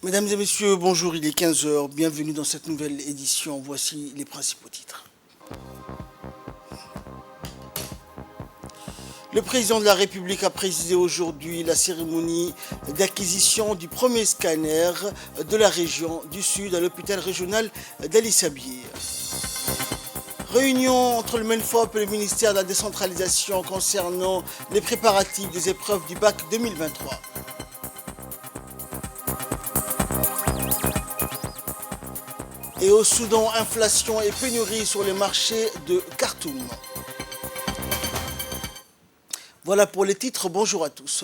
Mesdames et messieurs, bonjour, il est 15 heures. Bienvenue dans cette nouvelle édition. Voici les principaux titres. Le président de la République a présidé aujourd'hui la cérémonie d'acquisition du premier scanner de la région du Sud à l'hôpital régional d'Ali Sabieh. Réunion entre le MENFOP et le ministère de la décentralisation concernant les préparatifs des épreuves du bac 2023. Et au Soudan, inflation et pénurie sur les marchés de Khartoum. Voilà pour les titres, bonjour à tous.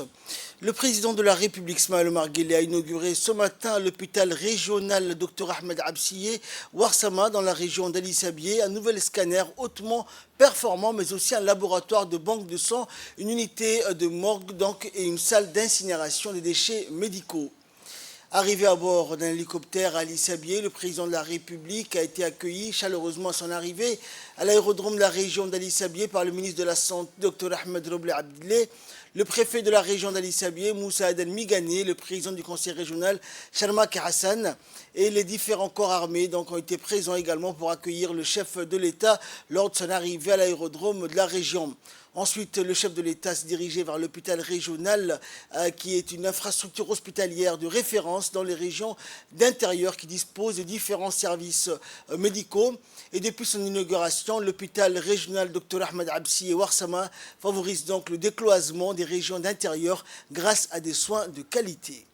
Le président de la République, Ismaël Omar Guelleh, a inauguré ce matin à l'hôpital régional Dr Ahmed Absiye, Ouarsama, dans la région d'Ali Sabieh, un nouvel scanner hautement performant, mais aussi un laboratoire de banque de sang, une unité de morgue donc, et une salle d'incinération des déchets médicaux. Arrivé à bord d'un hélicoptère à Ali Sabieh, le président de la République a été accueilli chaleureusement à son arrivée à l'aérodrome de la région d'Ali Sabieh par le ministre de la Santé, Dr Ahmed Roble Abdileh, le préfet de la région d'Ali Sabieh, Moussa Aden Migane, le président du conseil régional, Sharmak Hassan, et les différents corps armés donc, ont été présents également pour accueillir le chef de l'État lors de son arrivée à l'aérodrome de la région. Ensuite, le chef de l'État s'est dirigé vers l'hôpital régional qui est une infrastructure hospitalière de référence dans les régions d'intérieur qui dispose de différents services médicaux. Et depuis son inauguration, l'hôpital régional Dr Ahmed Absiye Ouarsama favorise donc le décloisement des régions d'intérieur grâce à des soins de qualité.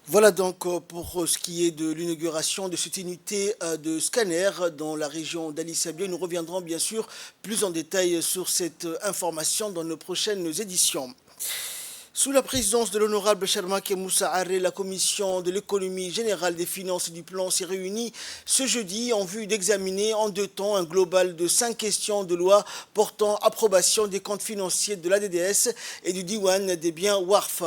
Voilà donc pour ce qui est de l'inauguration de cette unité de scanner dans la région d'Ali Sabieh. Nous reviendrons bien sûr plus en détail sur cette information dans nos prochaines éditions. Sous la présidence de l'honorable Sharmak Moussa Arré, la commission de l'économie générale des finances et du plan s'est réunie ce jeudi en vue d'examiner en 2 temps un global de 5 questions de loi portant approbation des comptes financiers de l'ADDS et du Diwan des biens WARF.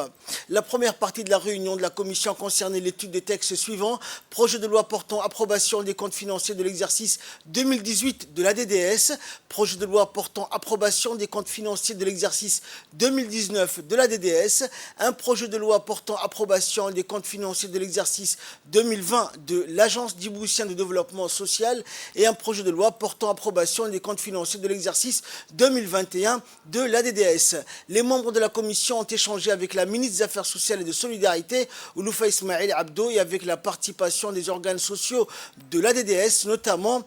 La première partie de la réunion de la commission concernait l'étude des textes suivants: projet de loi portant approbation des comptes financiers de l'exercice 2018 de l'ADDS, projet de loi portant approbation des comptes financiers de l'exercice 2019 de l'ADDS, l'ADDS, un projet de loi portant approbation des comptes financiers de l'exercice 2020 de l'Agence djiboutienne de développement social et un projet de loi portant approbation des comptes financiers de l'exercice 2021 de l'ADDS. Les membres de la commission ont échangé avec la ministre des Affaires sociales et de Solidarité, Ouloufa Ismail Abdo, et avec la participation des organes sociaux de l'ADDS, notamment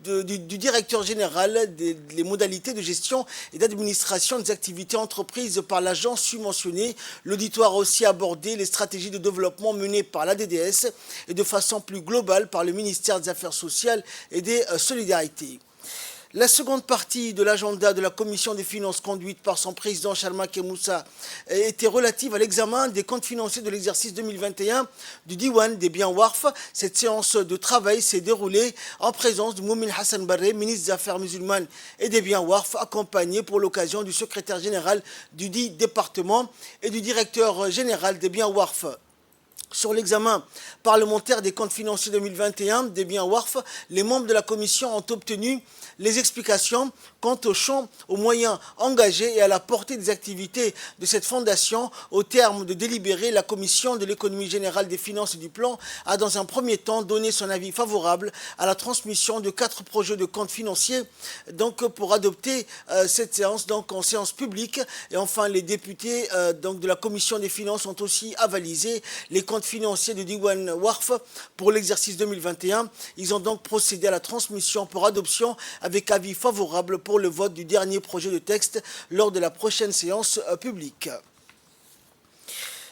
du directeur général des modalités de gestion et d'administration des activités entreprises par l'agence subventionnée. L'auditoire a aussi abordé les stratégies de développement menées par l'ADDS et de façon plus globale par le ministère des Affaires sociales et des Solidarités. La seconde partie de l'agenda de la commission des finances conduite par son président Charma Kemoussa était relative à l'examen des comptes financiers de l'exercice 2021 du Diwan des biens WARF. Cette séance de travail s'est déroulée en présence de Moumin Hassan Barré, ministre des Affaires musulmanes et des biens WARF, accompagné pour l'occasion du secrétaire général du dit département et du directeur général des biens WARF. Sur l'examen parlementaire des comptes financiers 2021 des biens WARF, les membres de la commission ont obtenu les explications quant au champ, aux moyens engagés et à la portée des activités de cette fondation. Au terme de délibéré, la commission de l'économie générale des finances et du plan a dans un premier temps donné son avis favorable à la transmission de 4 projets de comptes financiers pour adopter cette séance en séance publique. Et enfin, les députés de la commission des finances ont aussi avalisé les comptes financiers de Diwan Warf pour l'exercice 2021. Ils ont donc procédé à la transmission pour adoption avec avis favorable pour le vote du dernier projet de texte lors de la prochaine séance publique.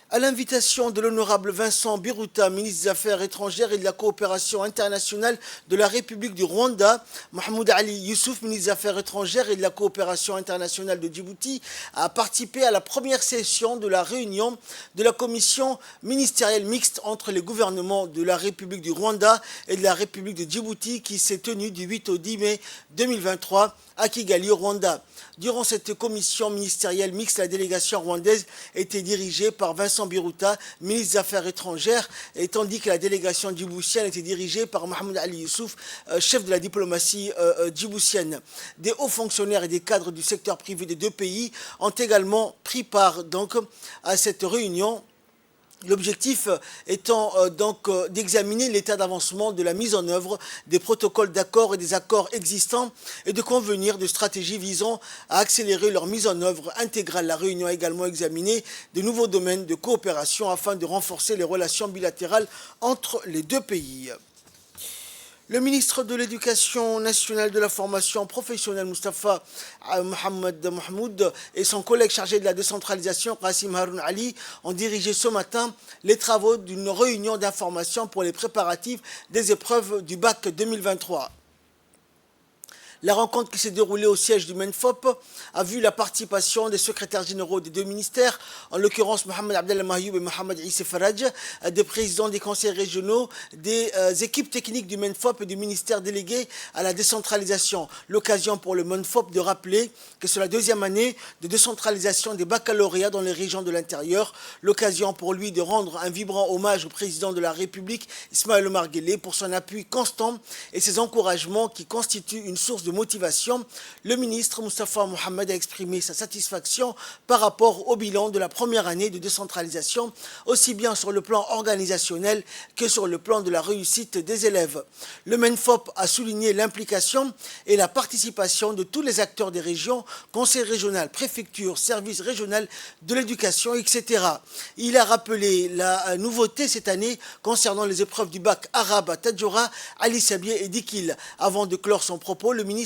À l'invitation de l'honorable Vincent Biruta, ministre des Affaires étrangères et de la coopération internationale de la République du Rwanda, Mahmoud Ali Youssouf, ministre des Affaires étrangères et de la coopération internationale de Djibouti, a participé à la première session de la réunion de la commission ministérielle mixte entre les gouvernements de la République du Rwanda et de la République de Djibouti qui s'est tenue du 8 au 10 mai 2023 à Kigali, au Rwanda. Durant cette commission ministérielle mixte, la délégation rwandaise était dirigée par Vincent Biruta, ministre des Affaires étrangères, et tandis que la délégation djiboutienne était dirigée par Mahmoud Ali Youssouf, chef de la diplomatie djiboutienne. Des hauts fonctionnaires et des cadres du secteur privé des deux pays ont également pris part à cette réunion. L'objectif étant d'examiner l'état d'avancement de la mise en œuvre des protocoles d'accord et des accords existants et de convenir de stratégies visant à accélérer leur mise en œuvre intégrale. La réunion a également examiné de nouveaux domaines de coopération afin de renforcer les relations bilatérales entre les deux pays. Le ministre de l'Éducation nationale de la formation professionnelle, Moustapha Mohamed Mahmoud, et son collègue chargé de la décentralisation, Qassim Haroun Ali, ont dirigé ce matin les travaux d'une réunion d'information pour les préparatifs des épreuves du bac 2023. La rencontre qui s'est déroulée au siège du MENFOP a vu la participation des secrétaires généraux des deux ministères, en l'occurrence Mohamed Abdel Mahyoub et Mohamed Issé Faraj, des présidents des conseils régionaux, des équipes techniques du MENFOP et du ministère délégué à la décentralisation. L'occasion pour le MENFOP de rappeler que c'est la deuxième année de décentralisation des baccalauréats dans les régions de l'intérieur. L'occasion pour lui de rendre un vibrant hommage au président de la République, Ismaël Omar Guelleh, pour son appui constant et ses encouragements qui constituent une source de motivation. Le ministre Moustapha Mohamed a exprimé sa satisfaction par rapport au bilan de la première année de décentralisation, aussi bien sur le plan organisationnel que sur le plan de la réussite des élèves. Le MENFOP a souligné l'implication et la participation de tous les acteurs des régions, conseil régional, préfecture, service régional de l'éducation, etc. Il a rappelé la nouveauté cette année concernant les épreuves du bac arabe à Tadjoura, Ali Sabier et Dikil. Avant de clore son propos, le ministre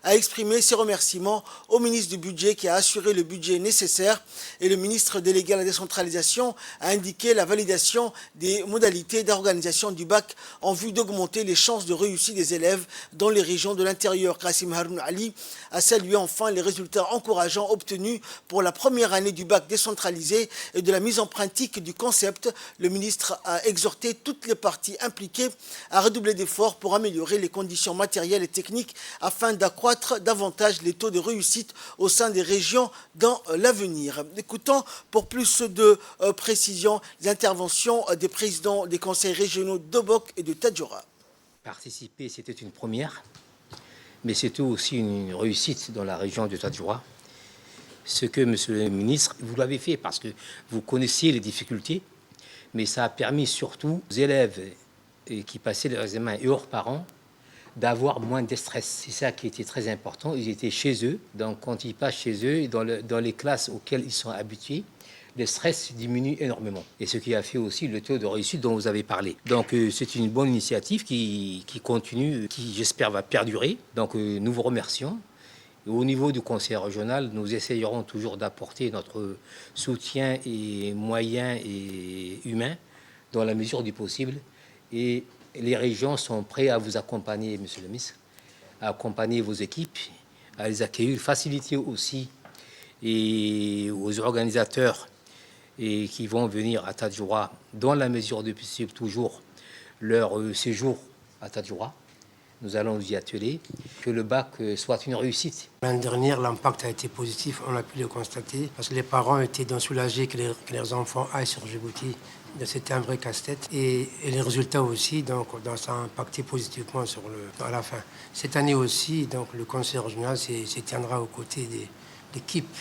a exprimé ses remerciements au ministre du Budget qui a assuré le budget nécessaire et le ministre délégué à la décentralisation a indiqué la validation des modalités d'organisation du bac en vue d'augmenter les chances de réussite des élèves dans les régions de l'intérieur. Qassim Haroun Ali a salué enfin les résultats encourageants obtenus pour la première année du bac décentralisé et de la mise en pratique du concept. Le ministre a exhorté toutes les parties impliquées à redoubler d'efforts pour améliorer les conditions matérielles et techniques afin d'accroître davantage les taux de réussite au sein des régions dans l'avenir. Écoutons pour plus de précision les interventions des présidents des conseils régionaux d'Obok et de Tadjoura. Participer, c'était une première, mais c'était aussi une réussite dans la région de Tadjoura. Ce que, monsieur le ministre, vous l'avez fait parce que vous connaissiez les difficultés, mais ça a permis surtout aux élèves qui passaient les examens et leurs parents d'avoir moins de stress. C'est ça qui était très important. Ils étaient chez eux, donc quand ils passent chez eux, dans les classes auxquelles ils sont habitués, le stress diminue énormément. Et ce qui a fait aussi le taux de réussite dont vous avez parlé. Donc c'est une bonne initiative qui continue, qui j'espère va perdurer. Donc nous vous remercions. Et au niveau du conseil régional, nous essayerons toujours d'apporter notre soutien et moyens et humains dans la mesure du possible. Et les régions sont prêtes à vous accompagner, monsieur le ministre, à accompagner vos équipes, à les accueillir, faciliter aussi et aux organisateurs et qui vont venir à Tadjoura, dans la mesure du possible, toujours leur séjour à Tadjoura. Nous allons y atteler, que le bac soit une réussite. L'année dernière, l'impact a été positif, on a pu le constater, parce que les parents étaient donc soulagés que leurs enfants aillent sur Djibouti. C'était un vrai casse-tête. Et les résultats aussi, donc, ça a impacté positivement à la fin. Cette année aussi, donc, le conseil régional se tiendra aux côtés de l'équipe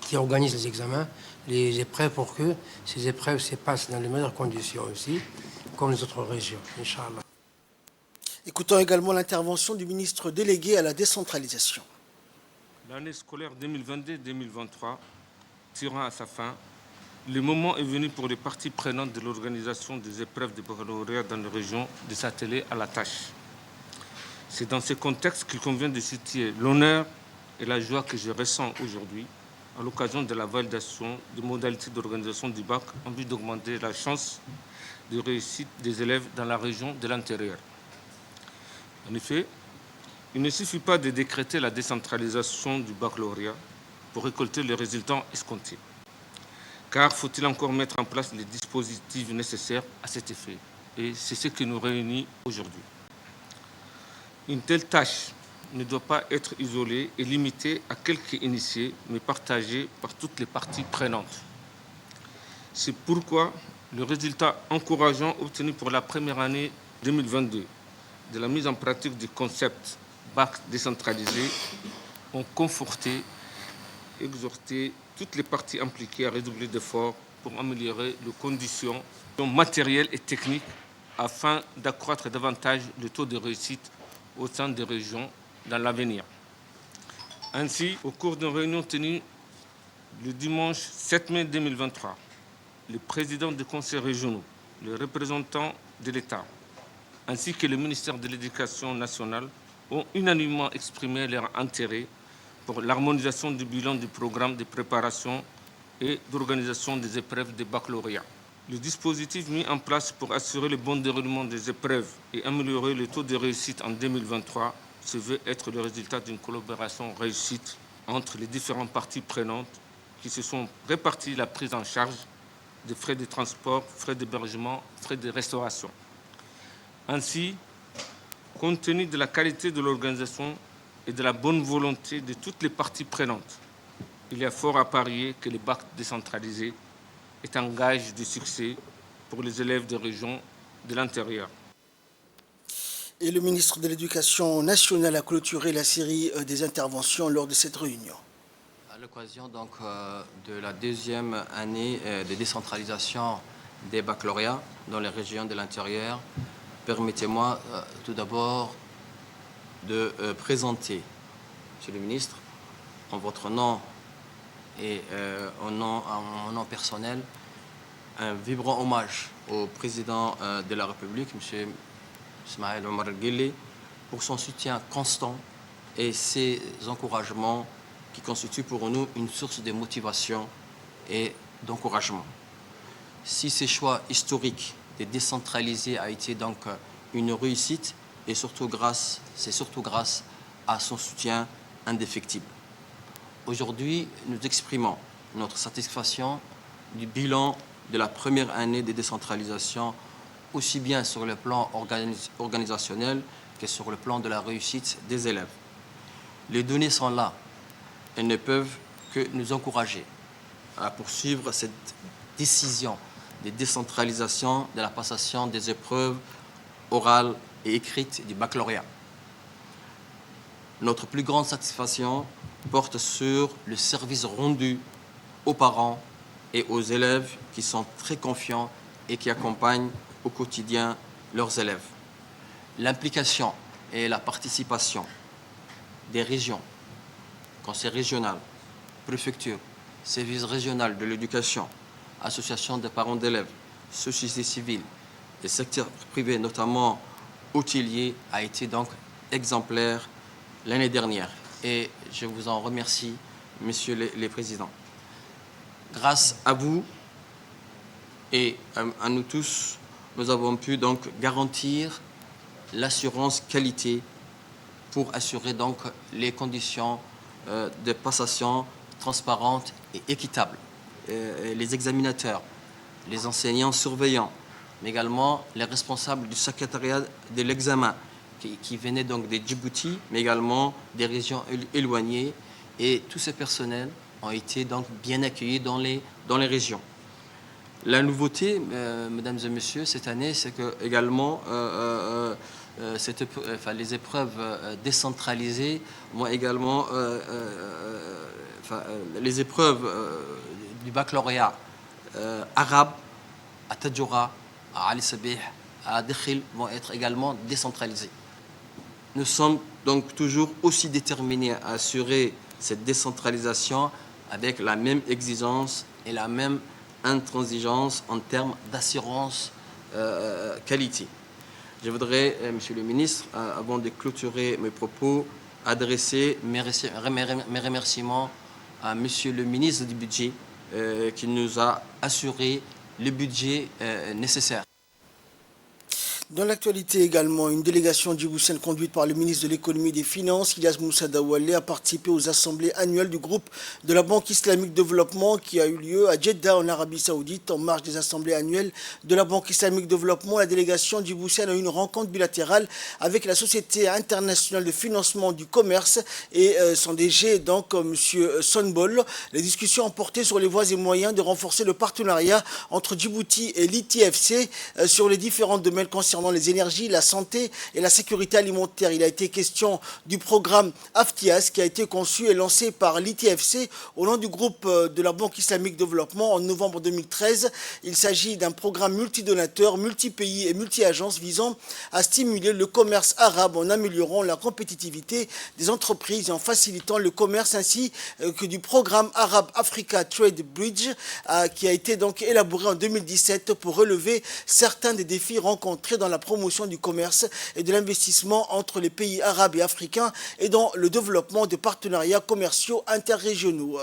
qui organise les examens, les épreuves, pour que ces épreuves se passent dans les meilleures conditions aussi, comme les autres régions, Inch'Allah. Écoutons également l'intervention du ministre délégué à la décentralisation. L'année scolaire 2022-2023 tirant à sa fin, le moment est venu pour les parties prenantes de l'organisation des épreuves de baccalauréat dans les régions de s'atteler à la tâche. C'est dans ce contexte qu'il convient de situer l'honneur et la joie que je ressens aujourd'hui à l'occasion de la validation des modalités d'organisation du bac en vue d'augmenter la chance de réussite des élèves dans la région de l'intérieur. En effet, il ne suffit pas de décréter la décentralisation du baccalauréat pour récolter les résultats escomptés. Car faut-il encore mettre en place les dispositifs nécessaires à cet effet? Et c'est ce qui nous réunit aujourd'hui. Une telle tâche ne doit pas être isolée et limitée à quelques initiés, mais partagée par toutes les parties prenantes. C'est pourquoi le résultat encourageant obtenu pour la première année 2022 de la mise en pratique du concept bac décentralisé ont conforté, exhorté toutes les parties impliquées à redoubler d'efforts pour améliorer les conditions matérielles et techniques afin d'accroître davantage le taux de réussite au sein des régions dans l'avenir. Ainsi, au cours d'une réunion tenue le dimanche 7 mai 2023, les présidents des conseils régionaux, les représentants de l'État, ainsi que le ministère de l'Éducation nationale ont unanimement exprimé leur intérêt pour l'harmonisation du bilan du programme de préparation et d'organisation des épreuves de baccalauréat. Le dispositif mis en place pour assurer le bon déroulement des épreuves et améliorer le taux de réussite en 2023 se veut être le résultat d'une collaboration réussite entre les différentes parties prenantes qui se sont réparties la prise en charge des frais de transport, frais d'hébergement, frais de restauration. Ainsi, compte tenu de la qualité de l'organisation et de la bonne volonté de toutes les parties prenantes, il y a fort à parier que le bac décentralisé est un gage de succès pour les élèves des régions de l'intérieur. Et le ministre de l'Éducation nationale a clôturé la série des interventions lors de cette réunion. À l'occasion donc de la deuxième année de décentralisation des baccalauréats dans les régions de l'intérieur, permettez-moi tout d'abord de présenter, Monsieur le ministre, en votre nom et en mon nom personnel, un vibrant hommage au président de la République, M. Ismaël Omar Guelleh, pour son soutien constant et ses encouragements qui constituent pour nous une source de motivation et d'encouragement. Si ce choix historique de décentraliser a été donc une réussite, et c'est surtout grâce à son soutien indéfectible. Aujourd'hui, nous exprimons notre satisfaction du bilan de la première année de décentralisation, aussi bien sur le plan organisationnel que sur le plan de la réussite des élèves. Les données sont là. Elles ne peuvent que nous encourager à poursuivre cette décision de décentralisation de la passation des épreuves orales et écrites du baccalauréat. Notre plus grande satisfaction porte sur le service rendu aux parents et aux élèves qui sont très confiants et qui accompagnent au quotidien leurs élèves. L'implication et la participation des régions, conseils régional, préfecture, service régional de l'éducation, associations de parents d'élèves, société civile et secteur privé, notamment hôtelier, a été donc exemplaire l'année dernière. Et je vous en remercie, messieurs les présidents. Grâce à vous et à nous tous, nous avons pu donc garantir l'assurance qualité pour assurer donc les conditions de passation transparentes et équitables. Les examinateurs, les enseignants surveillants, mais également les responsables du secrétariat de l'examen qui venaient donc des Djibouti, mais également des régions éloignées. Et tous ces personnels ont été donc bien accueillis dans les régions. La nouveauté, mesdames et messieurs, cette année, c'est que également les épreuves décentralisées vont également les épreuves du baccalauréat arabe à Tadjoura, à Ali Sabih, à Dekhil vont être également décentralisées. Nous sommes donc toujours aussi déterminés à assurer cette décentralisation avec la même exigence et la même intransigeance en termes d'assurance qualité. Je voudrais, Monsieur le ministre, avant de clôturer mes propos, adresser mes remerciements à Monsieur le ministre du Budget qui nous a assuré le budget nécessaire. Dans l'actualité également, une délégation djiboutienne conduite par le ministre de l'économie et des finances, Ilyas Moussa Daoualé, a participé aux assemblées annuelles du groupe de la Banque islamique de développement qui a eu lieu à Jeddah en Arabie Saoudite. En marge des assemblées annuelles de la Banque islamique de développement, la délégation djiboutienne a eu une rencontre bilatérale avec la Société internationale de financement du commerce et son DG, donc M. Sonbol. Les discussions ont porté sur les voies et moyens de renforcer le partenariat entre Djibouti et l'ITFC sur les différents domaines concernant les énergies, la santé et la sécurité alimentaire. Il a été question du programme AFTIAS qui a été conçu et lancé par l'ITFC au nom du groupe de la Banque islamique de développement en novembre 2013. Il s'agit d'un programme multidonateur, multi-pays et multi-agences visant à stimuler le commerce arabe en améliorant la compétitivité des entreprises et en facilitant le commerce, ainsi que du programme Arab Africa Trade Bridge qui a été donc élaboré en 2017 pour relever certains des défis rencontrés dans la promotion du commerce et de l'investissement entre les pays arabes et africains et dans le développement de partenariats commerciaux interrégionaux.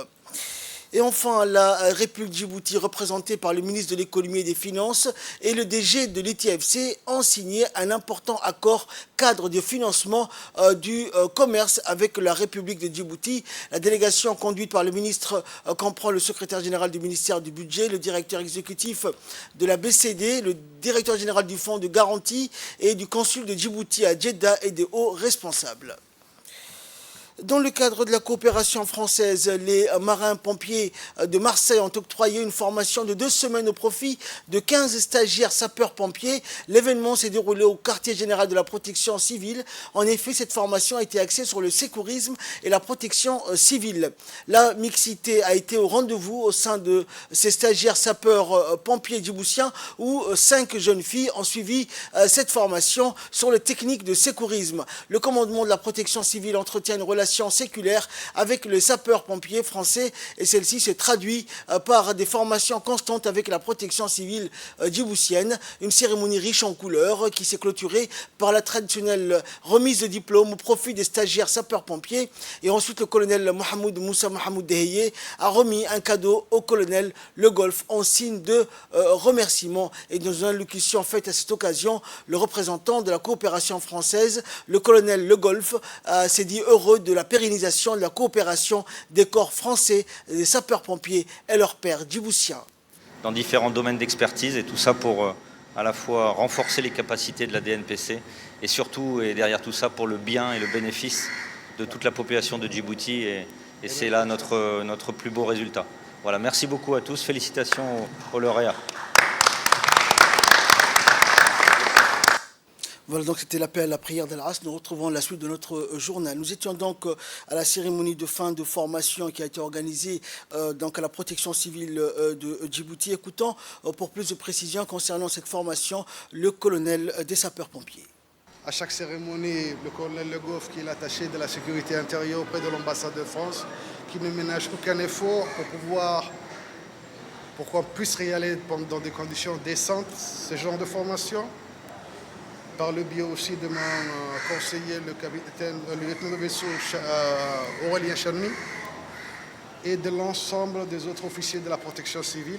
Et enfin, la République Djibouti, représentée par le ministre de l'économie et des finances et le DG de l'ITFC, ont signé un important accord cadre de financement du commerce avec la République de Djibouti. La délégation conduite par le ministre comprend le secrétaire général du ministère du Budget, le directeur exécutif de la BCD, le directeur général du Fonds de garantie et du consul de Djibouti à Jeddah et des hauts responsables. Dans le cadre de la coopération française, les marins-pompiers de Marseille ont octroyé une formation de 2 semaines au profit de 15 stagiaires sapeurs-pompiers. L'événement s'est déroulé au quartier général de la protection civile. En effet, cette formation a été axée sur le sécurisme et la protection civile. La mixité a été au rendez-vous au sein de ces stagiaires sapeurs-pompiers djiboutiens où 5 jeunes filles ont suivi cette formation sur les techniques de sécurisme. Le commandement de la protection civile entretient une relation séculaire avec les sapeurs-pompiers français et celle-ci se traduit par des formations constantes avec la protection civile djiboutienne. Une cérémonie riche en couleurs qui s'est clôturée par la traditionnelle remise de diplôme au profit des stagiaires sapeurs-pompiers. Et ensuite, le colonel Mohamed Moussa Mohamed Deheye a remis un cadeau au colonel Le Golf en signe de remerciement. Et dans une allocution faite à cette occasion, le représentant de la coopération française, le colonel Le Golf, s'est dit heureux de la pérennisation de la coopération des corps français, des sapeurs-pompiers et leurs pairs djiboutiens. Dans différents domaines d'expertise et tout ça pour à la fois renforcer les capacités de la DNPC et surtout, et derrière tout ça, pour le bien et le bénéfice de toute la population de Djibouti et c'est là notre plus beau résultat. Voilà, merci beaucoup à tous, félicitations aux lauréats. Voilà, donc c'était l'appel à la prière d'Al-Asr. Nous retrouvons la suite de notre journal. Nous étions donc à la cérémonie de fin de formation qui a été organisée donc à la protection civile de Djibouti. Écoutons pour plus de précisions concernant cette formation le colonel des sapeurs-pompiers. À chaque cérémonie, le colonel Le Goff, qui est l'attaché de la sécurité intérieure auprès de l'ambassade de France, qui ne ménage aucun effort pour qu'on puisse réaliser dans des conditions décentes ce genre de formation. Par le biais aussi de mon conseiller, le lieutenant de vaisseau Aurélien Chanmy, et de l'ensemble des autres officiers de la protection civile,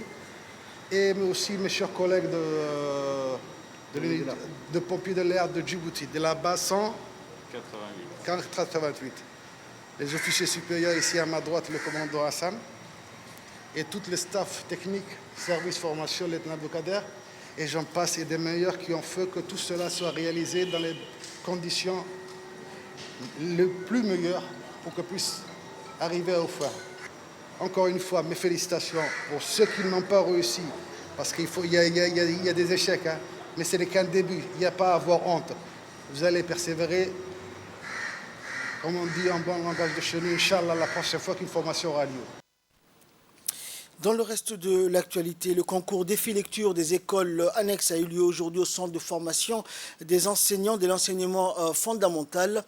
mais aussi mes chers collègues de pompiers de l'air de Djibouti, de la base 188. Les officiers supérieurs ici à ma droite, le commandant Hassan, et tout le staff technique, service formation, lieutenant Abdelkader, et j'en passe, et des meilleurs qui ont fait que tout cela soit réalisé dans les conditions les plus meilleures pour qu'on puisse arriver au fin. Encore une fois, mes félicitations pour ceux qui n'ont pas réussi, parce qu'il y a des échecs, hein, mais ce n'est qu'un début, il n'y a pas à avoir honte. Vous allez persévérer, comme on dit en bon langage de chez nous, Inch'Allah, la prochaine fois qu'une formation aura lieu. Dans le reste de l'actualité, le concours défi lecture des écoles annexes a eu lieu aujourd'hui au centre de formation des enseignants de l'enseignement fondamental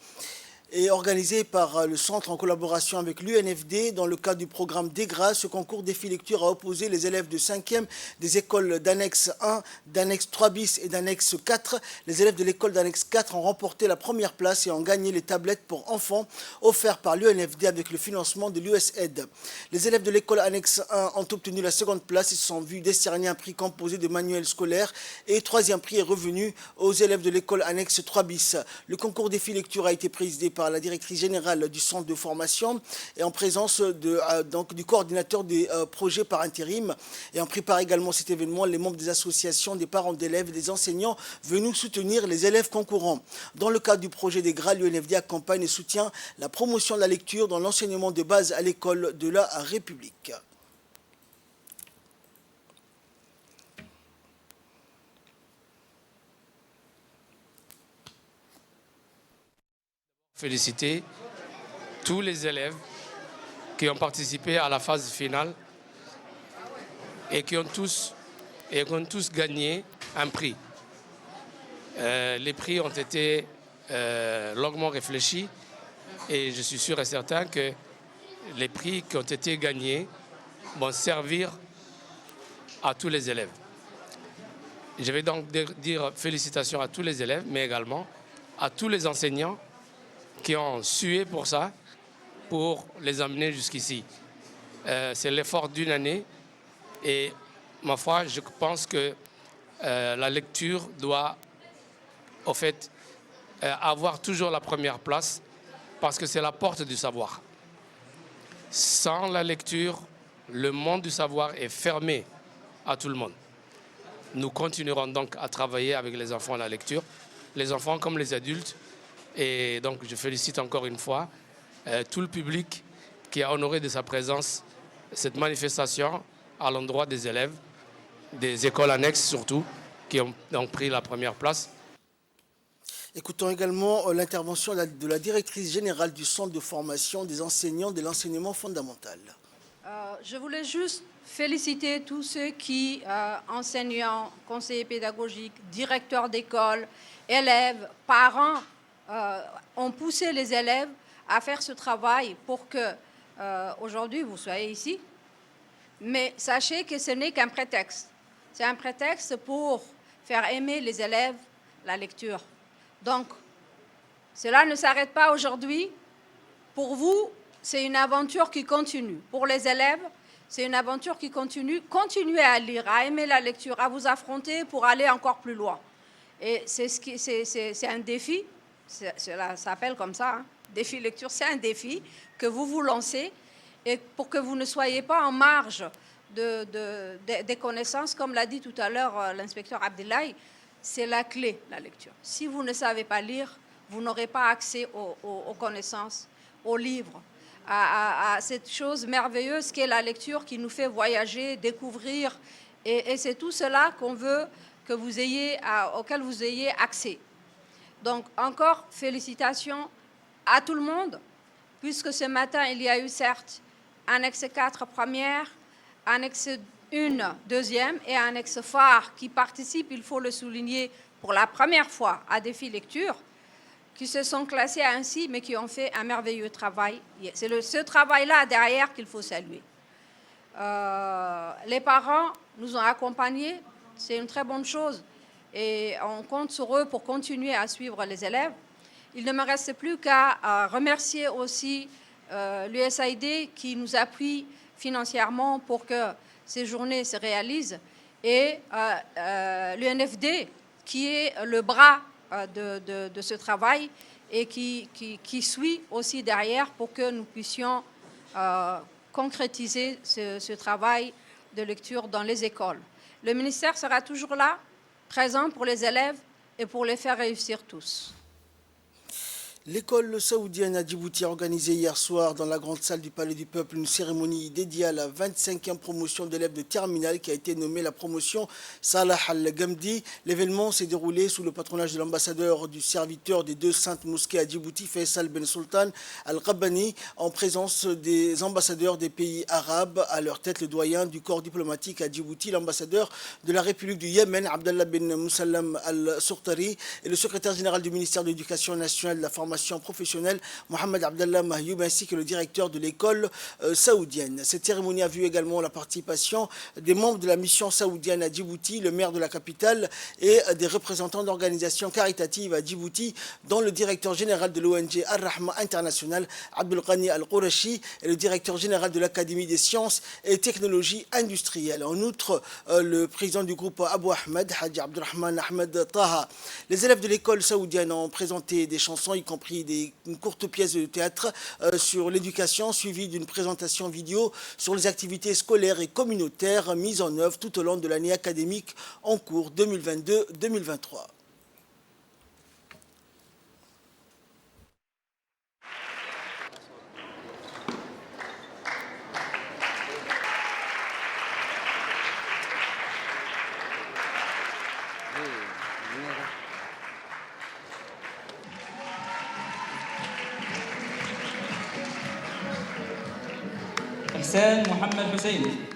et organisé par le centre en collaboration avec l'UNFD dans le cadre du programme DEGRA. Ce concours défi lecture a opposé les élèves de 5e des écoles d'annexe 1, d'annexe 3 bis et d'annexe 4. Les élèves de l'école d'annexe 4 ont remporté la première place et ont gagné les tablettes pour enfants offertes par l'UNFD avec le financement de l'USAID. Les élèves de l'école annexe 1 ont obtenu la seconde place et se sont vus décerner un prix composé de manuels scolaires, et troisième prix est revenu aux élèves de l'école annexe 3 bis. Le concours défi lecture a été présidé par la directrice générale du centre de formation et en présence du coordinateur des projets par intérim. Et en prépare également cet événement les membres des associations des parents d'élèves et des enseignants venus soutenir les élèves concourants. Dans le cadre du projet des GRA, l'UNFD accompagne et soutient la promotion de la lecture dans l'enseignement de base à l'école de la République. Féliciter tous les élèves qui ont participé à la phase finale et qui ont tous gagné un prix. Les prix ont été longuement réfléchis et je suis sûr et certain que les prix qui ont été gagnés vont servir à tous les élèves. Je vais donc dire félicitations à tous les élèves, mais également à tous les enseignants qui ont sué pour ça, pour les amener jusqu'ici. C'est l'effort d'une année et, ma foi, je pense que la lecture doit, au fait, avoir toujours la première place parce que c'est la porte du savoir. Sans la lecture, le monde du savoir est fermé à tout le monde. Nous continuerons donc à travailler avec les enfants à la lecture, les enfants comme les adultes. Et donc, je félicite encore une fois tout le public qui a honoré de sa présence cette manifestation à l'endroit des élèves, des écoles annexes surtout, qui ont pris la première place. Écoutons également l'intervention de la directrice générale du centre de formation des enseignants de l'enseignement fondamental. Je voulais juste féliciter tous ceux qui, enseignants, conseillers pédagogiques, directeurs d'école, élèves, parents, ont poussé les élèves à faire ce travail pour que aujourd'hui vous soyez ici. Mais sachez que ce n'est qu'un prétexte. C'est un prétexte pour faire aimer les élèves la lecture. Donc, cela ne s'arrête pas aujourd'hui. Pour vous, c'est une aventure qui continue. Pour les élèves, c'est une aventure qui continue. Continuez à lire, à aimer la lecture, à vous affronter pour aller encore plus loin. Et c'est un défi. Cela s'appelle comme ça, hein. Défi lecture, c'est un défi que vous vous lancez et pour que vous ne soyez pas en marge des connaissances, comme l'a dit tout à l'heure l'inspecteur Abdelhaï, c'est la clé, la lecture. Si vous ne savez pas lire, vous n'aurez pas accès aux connaissances, aux livres, à cette chose merveilleuse qu'est la lecture qui nous fait voyager, découvrir, et c'est tout cela qu'on veut que vous ayez, auquel vous ayez accès. Donc encore félicitations à tout le monde, puisque ce matin, il y a eu certes annexe 4 première, annexe 1 deuxième et annexe phare qui participent, il faut le souligner, pour la première fois à Défi Lecture, qui se sont classés ainsi, mais qui ont fait un merveilleux travail. C'est ce travail-là derrière qu'il faut saluer. Les parents nous ont accompagnés, c'est une très bonne chose, et on compte sur eux pour continuer à suivre les élèves. Il ne me reste plus qu'à remercier aussi l'USAID qui nous appuie financièrement pour que ces journées se réalisent, et l'UNFD qui est le bras de ce travail et qui suit aussi derrière pour que nous puissions concrétiser ce travail de lecture dans les écoles. Le ministère sera toujours là, présent pour les élèves et pour les faire réussir tous. L'école saoudienne à Djibouti a organisé hier soir dans la grande salle du Palais du Peuple une cérémonie dédiée à la 25e promotion d'élèves de terminale qui a été nommée la promotion Salah Al-Gamdi. L'événement s'est déroulé sous le patronage de l'ambassadeur du serviteur des deux saintes mosquées à Djibouti, Faisal Ben Sultan Al-Qabbani, en présence des ambassadeurs des pays arabes, à leur tête le doyen du corps diplomatique à Djibouti, l'ambassadeur de la République du Yémen, Abdallah Ben Moussallam Al-Surtari, et le secrétaire général du ministère de l'Éducation nationale et de la formation professionnelle, Mohamed Abdallah Mahyoub, ainsi que le directeur de l'école saoudienne. Cette cérémonie a vu également la participation des membres de la mission saoudienne à Djibouti, le maire de la capitale et des représentants d'organisations caritatives à Djibouti, dont le directeur général de l'ONG Al-Rahma International, Abdul Ghani Al-Qourachi, et le directeur général de l'Académie des sciences et technologies industrielles. En outre, le président du groupe Abu Ahmed, Haji Abdurrahman Ahmed Taha. Les élèves de l'école saoudienne ont présenté des chansons, y compris une courte pièce de théâtre sur l'éducation, suivie d'une présentation vidéo sur les activités scolaires et communautaires mises en œuvre tout au long de l'année académique en cours 2022-2023. إحسان محمد حسين.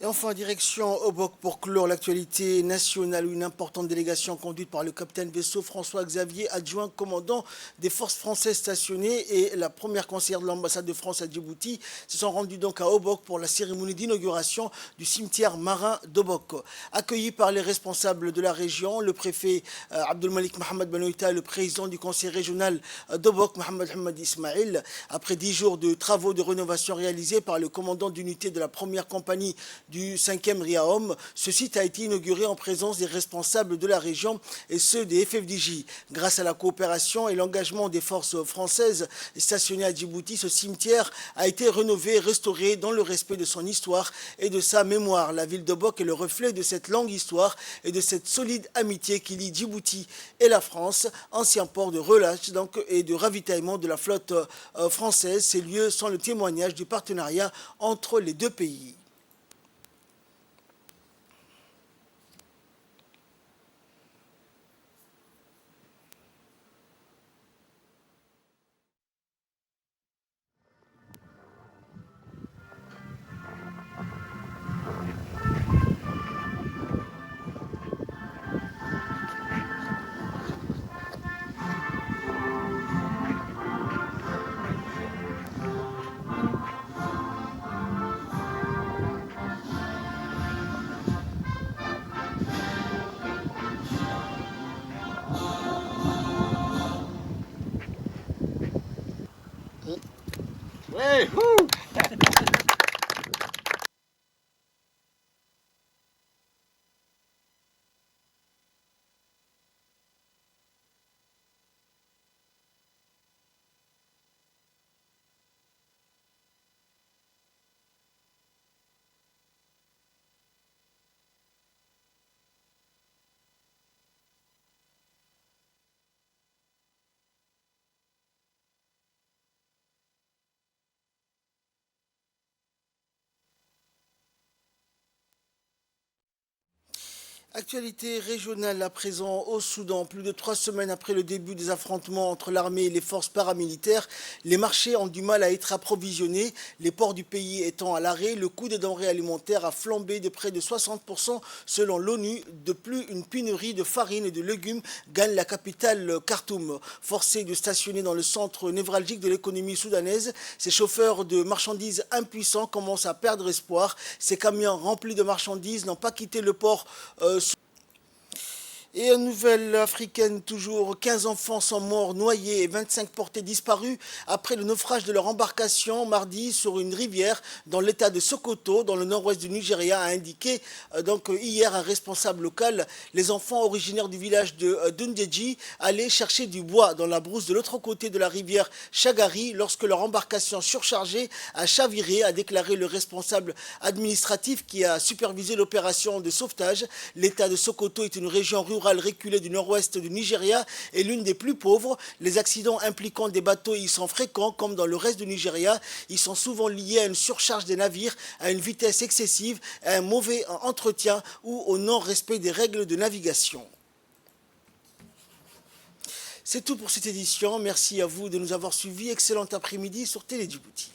Et enfin, direction Obok pour clore l'actualité nationale, où une importante délégation conduite par le capitaine vaisseau François-Xavier, adjoint commandant des forces françaises stationnées, et la première conseillère de l'ambassade de France à Djibouti se sont rendus donc à Obok pour la cérémonie d'inauguration du cimetière marin d'Obok. Accueillis par les responsables de la région, le préfet Abdelmalik Mohamed Benoïta et le président du conseil régional d'Obok, Mohamed Hamad Ismail, après 10 jours de travaux de rénovation réalisés par le commandant d'unité de la première compagnie du 5e RIAOM, ce site a été inauguré en présence des responsables de la région et ceux des FFDJ. Grâce à la coopération et l'engagement des forces françaises stationnées à Djibouti, ce cimetière a été rénové et restauré dans le respect de son histoire et de sa mémoire. La ville d'Obok est le reflet de cette longue histoire et de cette solide amitié qui lie Djibouti et la France, ancien port de relâche donc, et de ravitaillement de la flotte française. Ces lieux sont le témoignage du partenariat entre les deux pays. Hey, Actualité régionale à présent au Soudan. Plus de 3 semaines après le début des affrontements entre l'armée et les forces paramilitaires, les marchés ont du mal à être approvisionnés. Les ports du pays étant à l'arrêt, le coût des denrées alimentaires a flambé de près de 60% selon l'ONU. De plus, une pénurie de farine et de légumes gagne la capitale Khartoum. Forcés de stationner dans le centre névralgique de l'économie soudanaise, ces chauffeurs de marchandises impuissants commencent à perdre espoir. Ces camions remplis de marchandises n'ont pas quitté le port Et une nouvelle africaine toujours, 15 enfants sont morts noyés et 25 portés disparus après le naufrage de leur embarcation mardi sur une rivière dans l'état de Sokoto, dans le nord-ouest du Nigeria, a indiqué hier un responsable local. Les enfants originaires du village de Dundeji allaient chercher du bois dans la brousse de l'autre côté de la rivière Chagari lorsque leur embarcation surchargée a chaviré, a déclaré le responsable administratif qui a supervisé l'opération de sauvetage. L'état de Sokoto est une région rurale reculée du nord-ouest du Nigeria et l'une des plus pauvres. Les accidents impliquant des bateaux y sont fréquents comme dans le reste du Nigeria. Ils sont souvent liés à une surcharge des navires, à une vitesse excessive, à un mauvais entretien ou au non-respect des règles de navigation. C'est tout pour cette édition. Merci à vous de nous avoir suivis. Excellent après-midi sur Télé Djibouti.